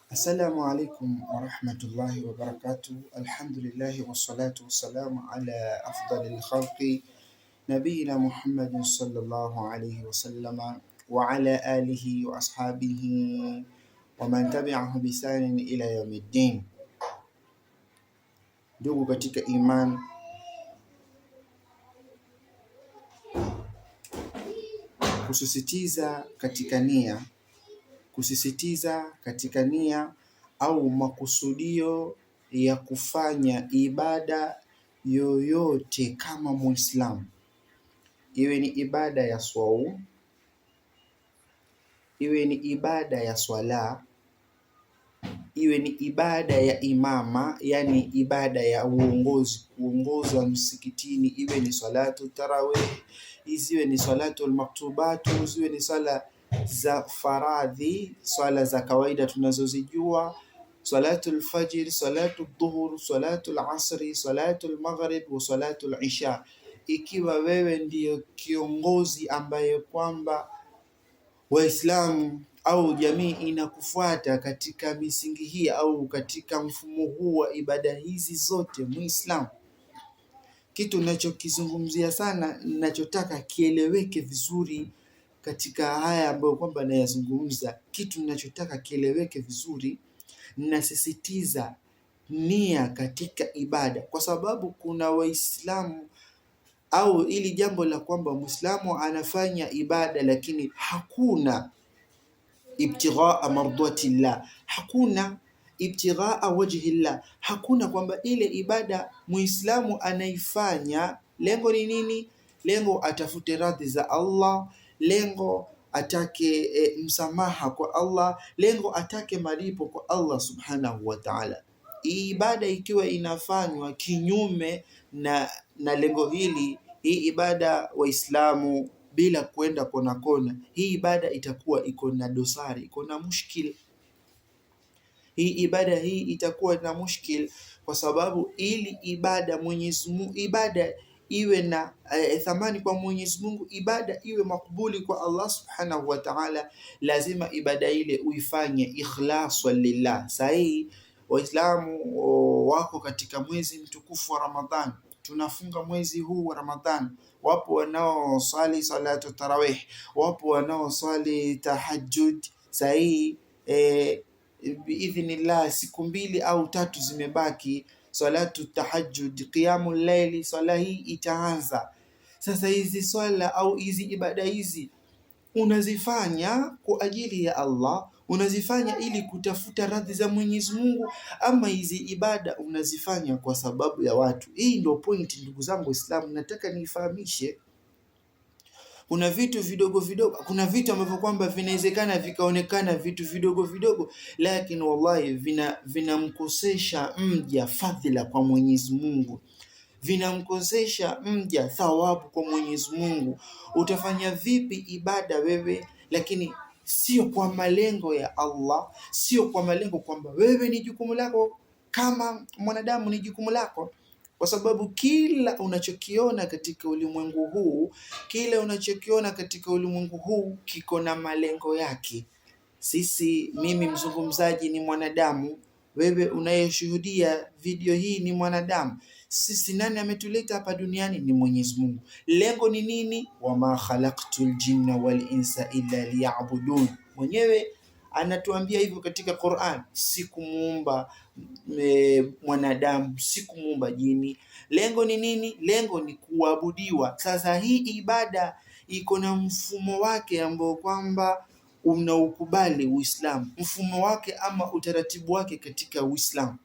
Assalamu alaikum warahmatullahi wabarakatuh. Alhamdulillahi wassalatu wassalamu ala afdalil khalqi nabiyina Muhammadin sallallahu alayhi wasallama wa ala alihi wa ashabihi wa man tabi'ahu bisanin ila yaumiddin. Ndugu katika iman, kusisitiza katika nia au makusudio ya kufanya ibada yoyote kama Muislamu, iwe ni ibada ya swaumu, iwe ni ibada ya swala, iwe ni ibada ya imama, yani ibada ya uongozi wa msikitini, iwe ni salatu tarawih, iwe ni salatu al-maktubatu, iwe ni sala za faradhi, swala za kawaida tunazozijua, salatu al-fajr, salatu al-dhuhur, salatu al-asri, salatu al-maghrib wa salatu al-isha. Ikiwa wewe ndiyo kiongozi ambaye kwamba Waislamu au jamii inakufuata katika misingi hii au katika mfumo huu wa ibada hizi zote, Muislamu, kitu ninachokizungumzia sana, ninachotaka kieleweke vizuri katika haya ambayo kwamba nayazungumza, kitu ninachotaka kieleweke vizuri, ninasisitiza nia katika ibada, kwa sababu kuna Waislamu au ili jambo la kwamba Muislamu anafanya ibada lakini hakuna ibtighaa mardatillah, hakuna ibtighaa wajhillah, hakuna kwamba ile ibada Muislamu anaifanya lengo ni nini? Lengo atafute radhi za Allah, lengo atake msamaha kwa Allah, lengo atake malipo kwa Allah subhanahu wa ta'ala. Ibada ikiwa inafanywa kinyume na lengo hili, hii ibada Waislamu bila kwenda kona kona, hii ibada itakuwa iko na dosari, iko na mushkil. Hii ibada hii itakuwa na mushkil, kwa sababu ili ibada Mwenyezi Mungu, ibada iwe na thamani kwa Mwenyezi Mungu, ibada iwe makubuli kwa Allah subhanahu wa ta'ala, lazima ibada ile uifanye ikhlasan lillah. Sahi Waislamu wako katika mwezi mtukufu wa Ramadhan, tunafunga mwezi huu wa Ramadhan. Wapo wanaosali salatu tarawih, wapo wanaosali tahajjud. Sahi biidhnillah siku 2 au 3 zimebaki, salatu tahajjud, qiyamul layli, swala hii itaanza. Sasa hizi swala au hizi ibada hizi unazifanya kwa ajili ya Allah, unazifanya ili kutafuta radhi za Mwenyezi Mungu, ama hizi ibada unazifanya kwa sababu ya watu? Hii ndio point, ndugu zangu Waislamu, nataka nifahamishe. Kuna vitu vidogo vidogo, kuna vitu ambavyo kwamba vinawezekana vikaonekana vitu vidogo vidogo, lakini wallahi vinamkosesha mja fadhila kwa Mwenyezi Mungu, vinamkosesha mja thawabu kwa Mwenyezi Mungu. Utafanya vipi ibada wewe lakini sio kwa malengo ya Allah, sio kwa malengo kwamba wewe ni jukumu lako kama mwanadamu, ni jukumu lako? Kwa sababu kila unachokiona katika ulimwengu huu, kiko na malengo yake. Mimi mzungumzaji ni mwanadamu, wewe unayeshuhudia video hii ni mwanadamu. Sisi nani ametuleta hapa duniani? Ni Mwenyezi Mungu. Lengo ni nini? Wama khalaqtul jinna wal insa illa liya'budun. Mwenyewe anatuambia hivyo katika Qur'an, sikumuumba mwanadamu, sikumuumba jini. Lengo ni nini? Lengo ni kuabudiwa. Sasa hii ibada iko na mfumo wake ambao kwamba unaukubali Uislamu, mfumo wake ama utaratibu wake katika Uislamu,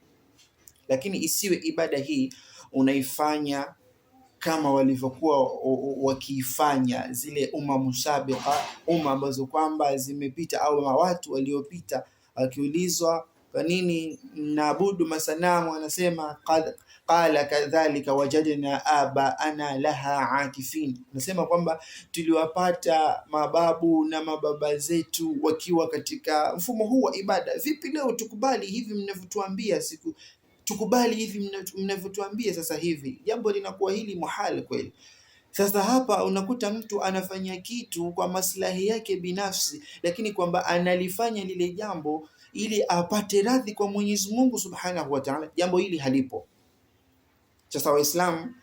lakini isiwe ibada hii unaifanya kama walivyokuwa wakiifanya zile musabiqa, ambazo kwamba zimepita au watu waliopita, wakiulizwa kwa nini naabudu masanamu, anasema qala kadhalika wajadna ana laha akifin. Nasema kwamba tuliwapata mababu na mababa zetu wakiwa katika mfumo huu wa ibada. Vipi leo tukubali hivi mnavyotuambia? Tukubali hivi mnavyotuambia sasa hivi? Jambo linakuwa hili muhali kweli. Sasa hapa unakuta mtu anafanya kitu kwa maslahi yake binafsi, lakini kwamba analifanya lile jambo ili apate radhi kwa Mwenyezi Mungu Subhanahu wa Ta'ala. Jambo hili halipo. Sasa Waislamu,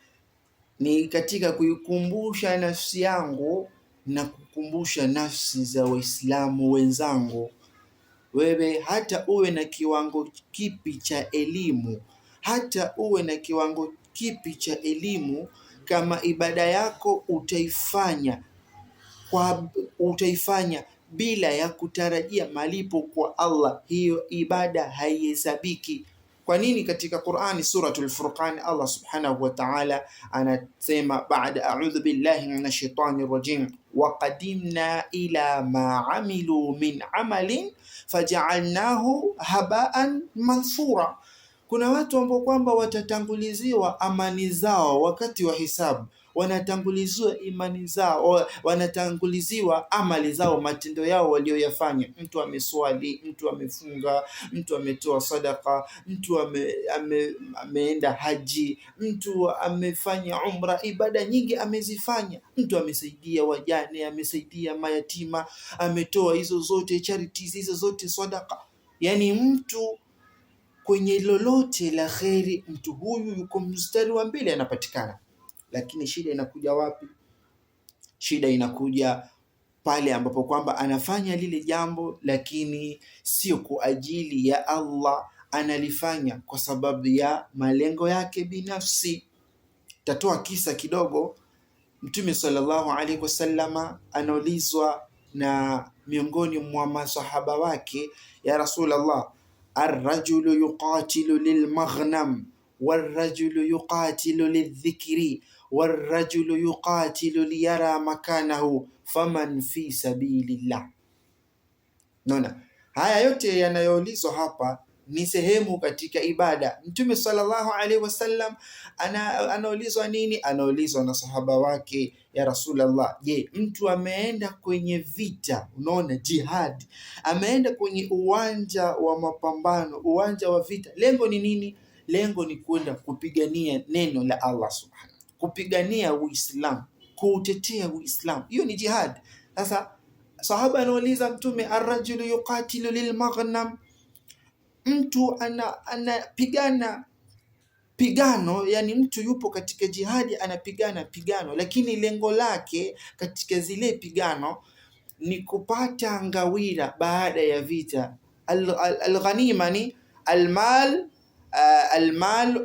ni katika kuikumbusha nafsi yangu na kukumbusha nafsi za Waislamu wenzangu, wewe hata uwe na kiwango kipi cha elimu, hata uwe na kiwango kipi cha elimu, kama ibada yako utaifanya bila ya kutarajia malipo kwa Allah, hiyo ibada haihesabiki. Kwa nini? Katika Qur'ani suratul Furqan Allah subhanahu wa ta'ala anasema baada a'udhu billahi minash shaitani rajim, wa qadimna ila ma amilu min amalin faja'alnahu haba'an mansura. Kuna watu ambao kwamba watatanguliziwa amani zao wakati wa hisabu, wanatanguliziwa imani zao, wanatanguliziwa amali zao, matendo yao walioyafanya. Mtu ameswali, mtu amefunga, mtu ametoa sadaka, mtu ameenda haji, mtu amefanya umra, ibada nyingi amezifanya, mtu amesaidia wajane, amesaidia mayatima, ametoa hizo zote charities, hizo zote sadaka. Yani mtu kwenye lolote la kheri, mtu huyu yuko mstari wa mbele, anapatikana. Lakini shida inakuja wapi? Shida inakuja pale ambapo kwamba anafanya lile jambo, lakini sio kwa ajili ya Allah, analifanya kwa sababu ya malengo yake binafsi. Tatoa kisa kidogo. Mtume sallallahu alaihi wasallama anaulizwa na miongoni mwa masahaba wake, ya Rasulullah, arrajulu yuqatilu lilmaghnam warrajulu yuqatilu lidhikri warrajulu yuqatilu liyara makanahu faman fi sabilillah. Naona haya yote yanayoulizwa hapa ni sehemu katika ibada. Mtume sallallahu alaihi wasallam anaulizwa nini? Anaulizwa na sahaba wake, ya Rasulullah, je, mtu ameenda kwenye vita, unaona jihad, ameenda kwenye uwanja wa mapambano, uwanja wa vita, lengo ni nini? Lengo ni kwenda kupigania neno la Allah subhanahu, kupigania Uislamu, kuutetea Uislamu, hiyo ni jihad. Sasa sahaba anauliza Mtume, arrajulu yuqatilu lilmaghnam, mtu anapigana pigano, yani mtu yupo katika jihadi anapigana pigano, lakini lengo lake katika zile pigano ni kupata ngawira baada ya vita. Al-ghanima ni al-mal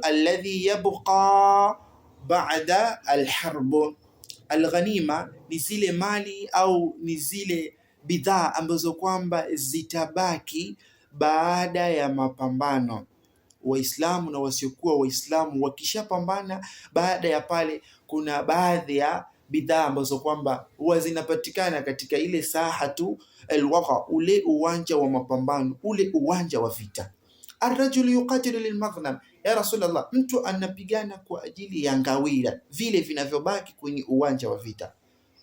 alladhi yabqa ba'da al-harb. Al-ghanima ni zile mali au ni zile bidhaa ambazo kwamba zitabaki baada ya mapambano. Waislamu na wasiokuwa Waislamu wakishapambana, baada ya pale kuna baadhi ya bidhaa ambazo kwamba huwa zinapatikana katika ile sahatu alwaqa, ule uwanja wa mapambano, ule uwanja wa vita. Arrajulu yuqatilu lilmaghnam, ya Rasulullah, mtu anapigana kwa ajili ya ngawira, vile vinavyobaki kwenye uwanja wa vita.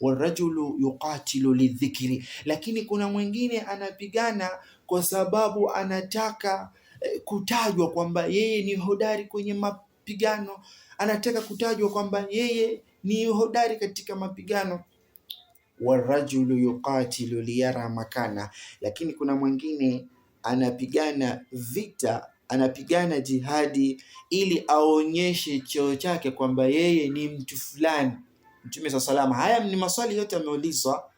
Warajulu yuqatilu lidhikri, lakini kuna mwingine anapigana kwa sababu anataka kutajwa kwamba yeye ni hodari kwenye mapigano, anataka kutajwa kwamba yeye ni hodari katika mapigano. Warajulu yuqatilu liyara makana, lakini kuna mwingine anapigana vita, anapigana jihadi ili aonyeshe cheo chake kwamba yeye ni mtu fulani. Mtume sallallahu, haya ni maswali yote ameulizwa,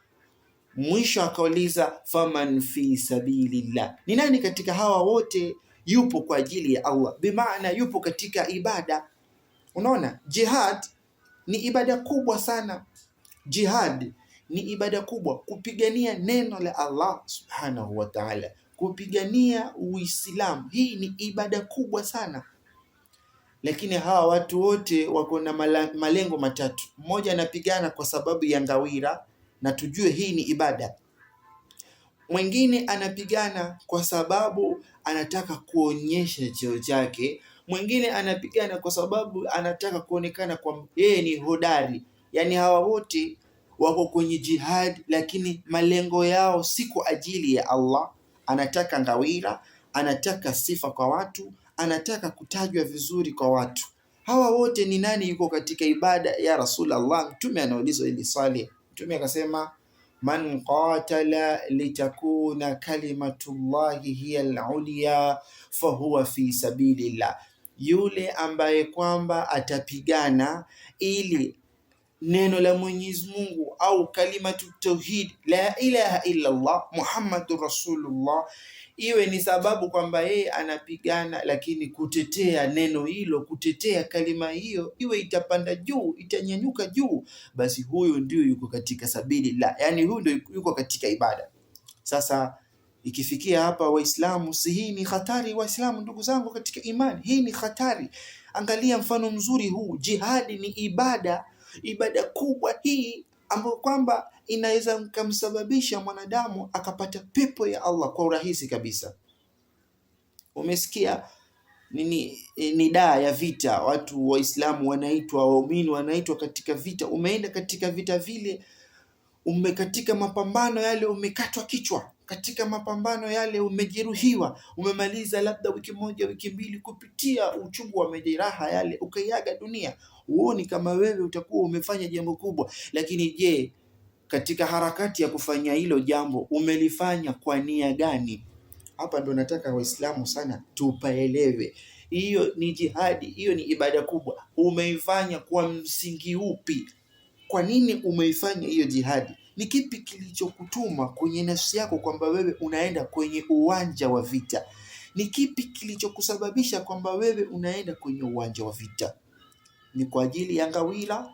mwisho akauliza faman fi sabilillah, ni nani katika hawa wote yupo kwa ajili ya Allah, bimaana yupo katika ibada. Unaona, jihad ni ibada kubwa sana. Jihad ni ibada kubwa, kupigania neno la Allah subhanahu wa ta'ala, kupigania Uislamu, hii ni ibada kubwa sana. Lakini hawa watu wote wako na malengo matatu. Mmoja anapigana kwa sababu ya ngawira, na tujue hii ni ibada. Mwingine anapigana kwa sababu anataka kuonyesha cheo chake. Mwingine anapigana kwa sababu anataka kuonekana kwa yeye ni hodari. Yani hawa wote wako kwenye jihad, lakini malengo yao si kwa ajili ya Allah. Anataka ngawira, anataka sifa kwa watu, anataka kutajwa vizuri kwa watu. Hawa wote ni nani yuko katika ibada ya Rasulullah? Mtume anaulizwa hili swali. Mtume akasema, man qatala litakuna kalimatullahi hiya al-ulya fahuwa fi sabilillah, yule ambaye kwamba atapigana ili neno la Mwenyezi Mungu au kalimatu tauhid la ilaha illa Allah Muhammadur Rasulullah iwe ni sababu kwamba yeye anapigana, lakini kutetea neno hilo, kutetea kalima hiyo iwe itapanda juu, itanyanyuka juu, basi huyu ndio yuko katika sabili la, yani huyu ndio yuko katika ibada. Sasa ikifikia hapa Waislamu, si hii ni hatari Waislamu, ndugu zangu katika imani, hii ni hatari. Angalia mfano mzuri huu, jihadi ni ibada kubwa hii ambayo kwamba inaweza kumsababisha mwanadamu akapata pepo ya Allah kwa urahisi kabisa. Umesikia ni daa ya vita, watu Waislamu wanaitwa, waumini wanaitwa katika vita. Umeenda katika vita vile, katika mapambano yale umekatwa kichwa, katika mapambano yale umejeruhiwa, umemaliza labda wiki moja wiki mbili kupitia uchungu wa majeraha yale, ukaiaga dunia. Huoni kama wewe utakuwa umefanya jambo kubwa? Lakini je, katika harakati ya kufanya hilo jambo umelifanya kwa nia gani? Hapa ndo nataka Waislamu sana tupaelewe. Hiyo ni jihadi, hiyo ni ibada kubwa. Umeifanya kwa msingi upi? Kwa nini umeifanya hiyo jihadi? Ni kipi kilichokutuma kwenye nafsi yako kwamba wewe unaenda kwenye uwanja wa vita? Ni kipi kilichokusababisha kwamba wewe unaenda kwenye uwanja wa vita? Ni kwa ajili ya ngawira?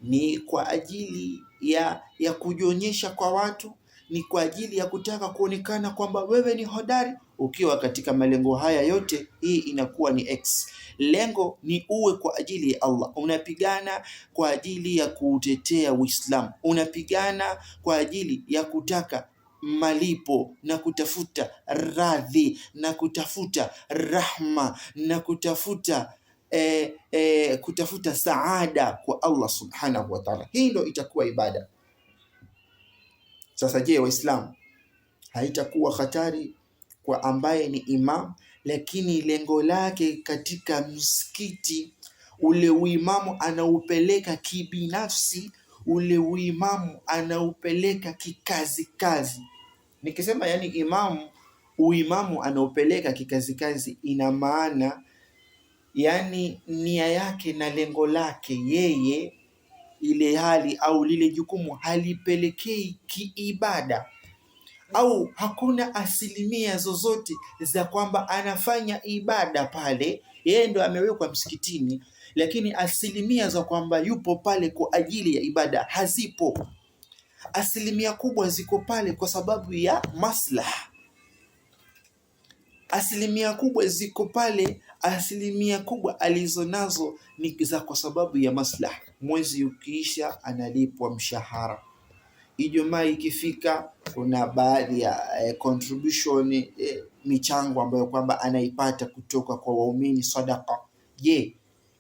Ni kwa ajili ya kujionyesha kwa watu? Ni kwa ajili ya kutaka kuonekana kwamba wewe ni hodari? Ukiwa katika malengo haya yote, hii inakuwa ni X. Lengo ni uwe kwa ajili ya Allah. Unapigana kwa ajili ya kutetea Uislamu, unapigana kwa ajili ya kutaka malipo na kutafuta radhi na kutafuta rahma na kutafuta kutafuta saada kwa Allah subhanahu wa ta'ala. Hii ndio itakuwa ibada. Sasa je, Waislamu, haitakuwa hatari kwa ambaye ni imam lakini lengo lake katika msikiti, ule uimamu anaupeleka kibinafsi, ule uimamu anaupeleka kikazi? Nikisema yani uimamu anaupeleka kikazi, ina maana yani nia yake na lengo lake yeye, ile hali au lile jukumu halipelekei kiibada, au hakuna asilimia zozote za kwamba anafanya ibada pale, yeye ndo amewekwa msikitini, lakini asilimia za kwamba yupo pale kwa ajili ya ibada hazipo. Asilimia kubwa ziko pale kwa sababu ya maslaha. Asilimia kubwa ziko pale, asilimia kubwa alizonazo ni za kwa sababu ya maslaha. Mwezi ukiisha analipwa mshahara, Ijumaa ikifika kuna baadhi ya contribution, michango ambayo kwamba anaipata kutoka kwa waumini, sadaqa. Je,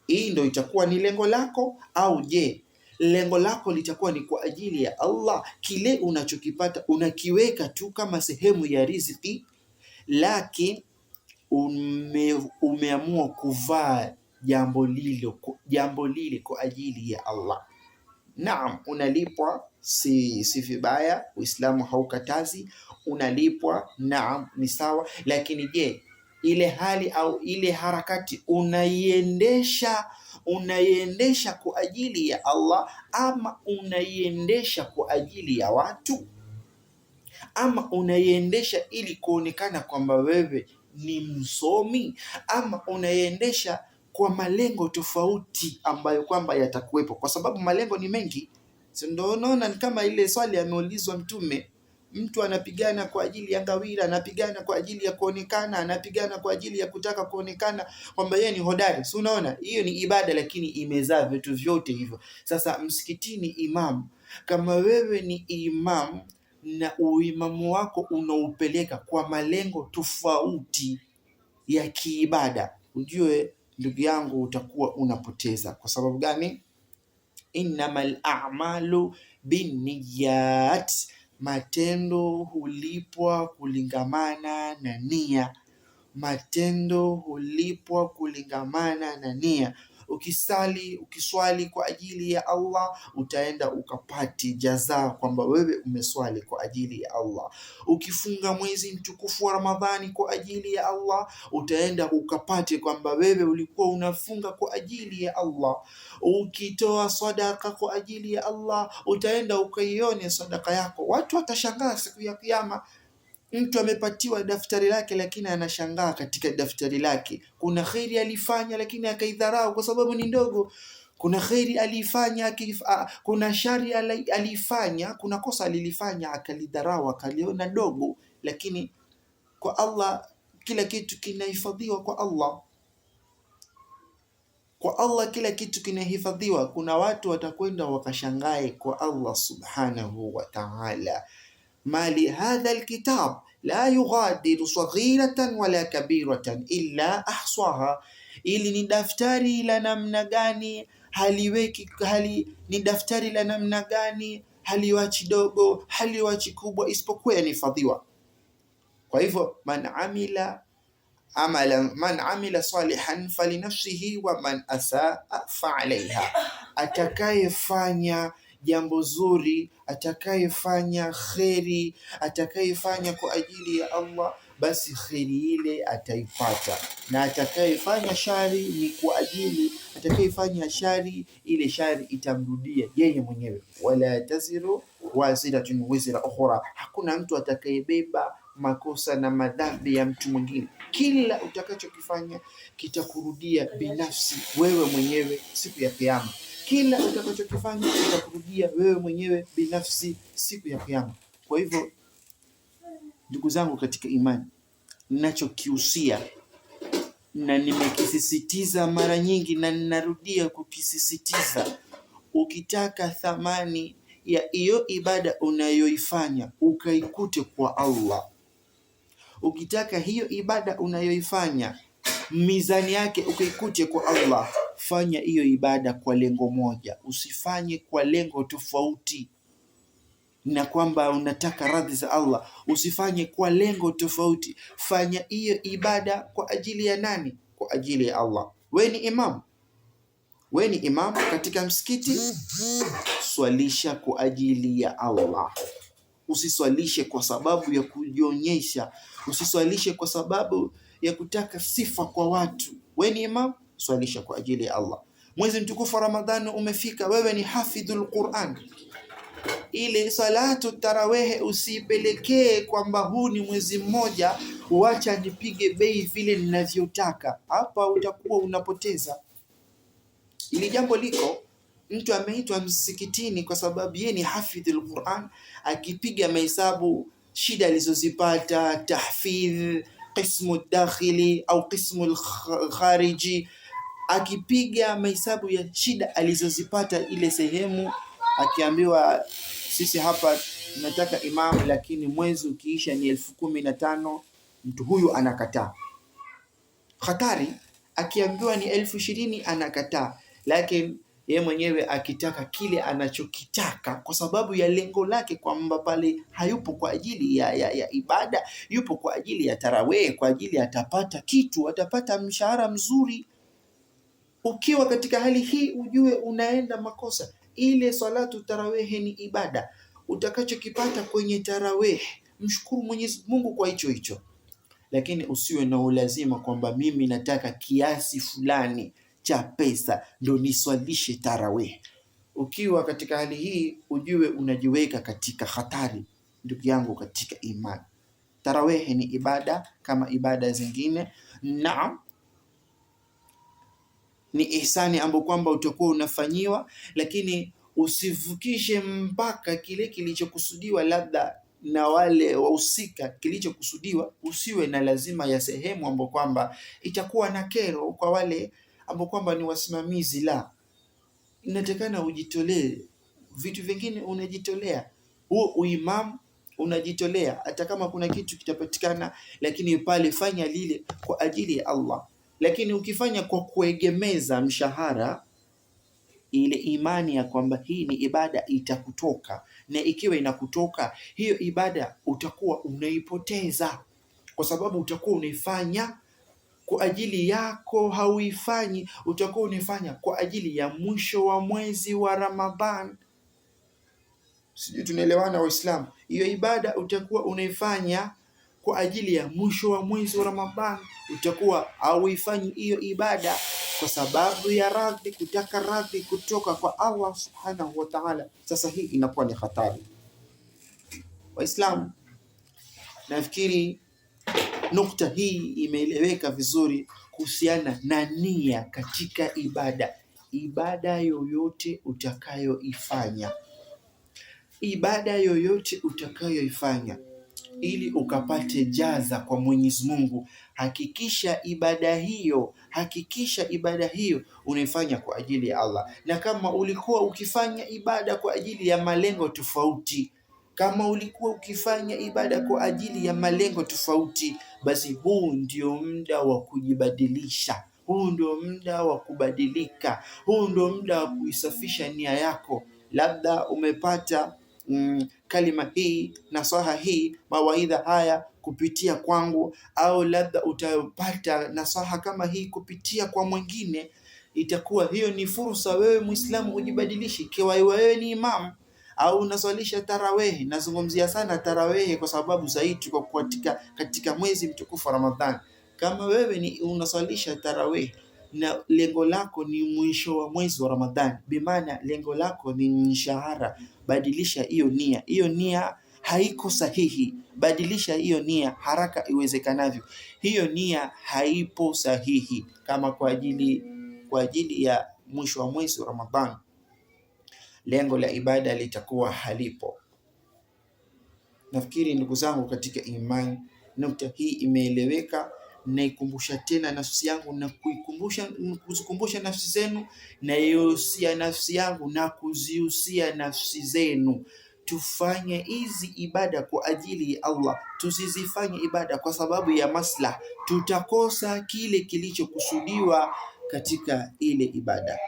hii ndio itakuwa ni lengo lako? Au je, lengo lako litakuwa ni kwa ajili ya Allah? Kile unachokipata unakiweka tu kama sehemu ya riziki, lakini umeamua kuvaa jambo lile kwa ajili ya Allah. Naam, unalipwa, si vibaya, Uislamu haukatazi, unalipwa, naam, ni sawa. Lakini je, ile hali au ile harakati unaiendesha kwa ajili ya Allah, ama unaiendesha kwa ajili ya watu? Ama unaiendesha ili kuonekana kwamba wewe ni msomi? Ama unaiendesha kwa malengo tofauti ambayo kwamba yatakuwepo? Kwa sababu malengo ni mengi. Ndio unaona ni kama ile swali ameulizwa Mtume, mtu anapigana kwa ajili ya ngawira, anapigana kwa ajili ya kuonekana, anapigana kwa ajili ya kutaka kuonekana kwamba yeye ni hodari. Si unaona, hiyo ni ibada, lakini imezaa vitu vyote hivyo. Sasa msikitini, imam, kama wewe ni imam na uimamu wako unaupeleka kwa malengo tofauti ya kiibada, ujue ndugu yangu utakuwa unapoteza. Kwa sababu gani? Innamal a'malu binniyat, matendo hulipwa kulingamana na nia. Matendo hulipwa kulingamana na nia. ukiswali kwa ajili ya Allah utaenda ukapati jaza kwamba wewe umeswali kwa ajili ya Allah. Ukifunga mwezi mtukufu wa Ramadhani kwa ajili ya Allah utaenda ukapate kwamba wewe ulikuwa unafunga kwa ajili ya Allah. Ukitoa sadaka kwa ajili ya Allah utaenda ukaione sadaka yako. Watu watashangaa siku ya Kiyama. Mtu amepatiwa daftari lake lakini anashangaa katika daftari lake kuna khairi alifanya lakini akaidharau kwa sababu ni ndogo. Kuna khairi alifanya, kuna shari alifanya, kuna kosa alilifanya akalidharau akaliona dogo, lakini kwa Allah kila kitu kinahifadhiwa. Kwa Allah kila kitu kinahifadhiwa. Kuna watu watakwenda wakashangae kwa Allah subhanahu wa ta'ala, mali hadha alkitab la yughadiru saghiratan wala kabiratan illa ahsaha. Ili ni daftari la namna gani, ni daftari la namna gani, haliwachi dogo haliwachi kubwa, isipokuwa yanahifadhiwa. Kwa hivyo man amila salihan falinafsihi wa man asaa fa'alayha. Atakayefanya jambo zuri, atakayefanya kheri, atakayefanya kwa ajili ya Allah, basi kheri ile ataipata, na atakayefanya shari ni kwa ajili, atakayefanya shari ile shari itamrudia yeye mwenyewe. Wala taziru waziratun wizra ukhra, hakuna mtu atakayebeba makosa na madhambi ya mtu mwingine. Kila utakachokifanya kitakurudia binafsi wewe mwenyewe siku ya Kiyama. Kila utakachokifanya kitakurudia wewe mwenyewe binafsi siku ya Kiyama. Kwa hivyo ndugu zangu katika imani, ninachokihusia na nimekisisitiza mara nyingi na ninarudia kukisisitiza, ukitaka thamani ya hiyo ibada unayoifanya ukaikute kwa Allah, ukitaka hiyo ibada unayoifanya mizani yake ukaikute kwa Allah, fanya hiyo ibada kwa lengo moja, usifanye kwa lengo tofauti. Na kwamba unataka radhi za Allah, usifanye kwa lengo tofauti. Fanya hiyo ibada kwa ajili ya nani? Kwa ajili ya Allah. Wewe ni imam katika msikiti, swalisha kwa ajili ya Allah. Usiswalishe kwa sababu ya kujionyesha, usiswalishe kwa sababu ya kutaka sifa kwa watu. Wewe ni imam, swalisha kwa ajili ya Allah. Mwezi mtukufu wa Ramadhani umefika, wewe ni hafidhul Qur'an. Ile salatu tarawehe usipelekee kwamba huu ni mwezi mmoja, uacha nipige bei vile ninavyotaka. Hapa utakuwa unapoteza. Ili jambo liko, mtu ameitwa msikitini kwa sababu yeye ni hafidhul Qur'an, akipiga mahesabu shida alizozipata, tahfidh qismu dakhili au qismu khariji, akipiga mahesabu ya shida alizozipata ile sehemu, akiambiwa sisi hapa tunataka imam lakini mwezi ukiisha ni 15,000, mtu huyu anakataa. Hatari. Akiambiwa ni 20,000 anakataa, lakini yeye mwenyewe akitaka kile anachokitaka kwa sababu ya lengo lake, kwamba pale hayupo kwa ajili ya ibada, yupo kwa ajili ya tarawih, kwa ajili atapata kitu, atapata mshahara mzuri. Ukiwa katika hali hii ujue unaenda makosa. Ile salatu tarawih ni ibada. Utakachokipata kwenye tarawih, mshukuru Mwenyezi Mungu kwa hicho, lakini usiwe na ulazima kwamba mimi nataka kiasi fulani cha pesa ndio niswalishe tarawih. Ukiwa katika hali hii ujue unajiweka katika hatari, ndugu yangu katika imani. Tarawih ni ibada kama ibada zingine. Naam, ni ihsani ambayo kwamba utakuwa unafanyiwa, lakini usivukishe mpaka kile kilichokusudiwa labda na wale wahusika. Kilichokusudiwa usiwe na lazima ya sehemu ambayo kwamba itakuwa na kero kwa wale ambao kwamba ni wasimamizi. La, inatakana ujitolee. Vitu vingine unajitolea, huo uimamu unajitolea, hata kama kuna kitu kitapatikana, lakini pale fanya lile kwa ajili ya Allah. Lakini ukifanya kwa kuegemeza mshahara, ile imani ya kwamba hii ni ibada itakutoka, na ikiwa inakutoka hiyo ibada utakuwa unaipoteza, kwa sababu utakuwa unaifanya kwa ajili yako hauifanyi, utakuwa unifanya kwa ajili ya mwisho wa mwezi wa Ramadhan. Sijui tunaelewana Waislamu? Hiyo ibada utakuwa unaifanya kwa ajili ya mwisho wa mwezi wa Ramadhan, utakuwa hauifanyi hiyo ibada kwa sababu ya radhi, kutaka radhi kutoka kwa Allah subhanahu wa ta'ala. Sasa hii inakuwa ni hatari. Waislamu, nafikiri nukta hii imeeleweka vizuri kuhusiana na nia katika ibada. Ibada yoyote utakayoifanya, ili ukapate jaza kwa Mwenyezi Mungu, hakikisha ibada hiyo unaifanya kwa ajili ya Allah. Na kama ulikuwa ukifanya ibada kwa ajili ya malengo tofauti, basi huu ndio muda wa kujibadilisha, huu ndio muda wa kubadilika, huu ndio muda wa kuisafisha nia yako. Labda umepata kalima hii, nasaha hii, mawaidha haya kupitia kwangu, au labda utapata nasaha kama hii kupitia kwa mwingine. Itakuwa hiyo ni fursa wewe Muislamu ujibadilishe. Ikiwa wewe ni imam au unaswalisha tarawehi, nazungumzia sana tarawehi kwa sababu zaidi tuko katika mwezi mtukufu wa Ramadhani. Kama wewe ni unaswalisha tarawehi na lengo lako ni mwisho wa mwezi wa Ramadhani, bimaana lengo lako ni mshahara, badilisha hiyo nia. Hiyo nia haiko sahihi, badilisha hiyo nia haraka iwezekanavyo. Hiyo nia haipo sahihi. Kama kwa ajili ya mwisho wa mwezi wa Ramadhani, lengo la ibada litakuwa halipo. Nafikiri ndugu zangu katika imani, nukta hii imeeleweka. Naikumbusha tena nafsi yangu na kuzikumbusha nafsi zenu, na ihusia nafsi yangu na kuzihusia nafsi zenu. Tufanye hizi ibada kwa ajili ya Allah, tusizifanye ibada kwa sababu ya maslaha. Tutakosa kile kilichokusudiwa katika ile ibada.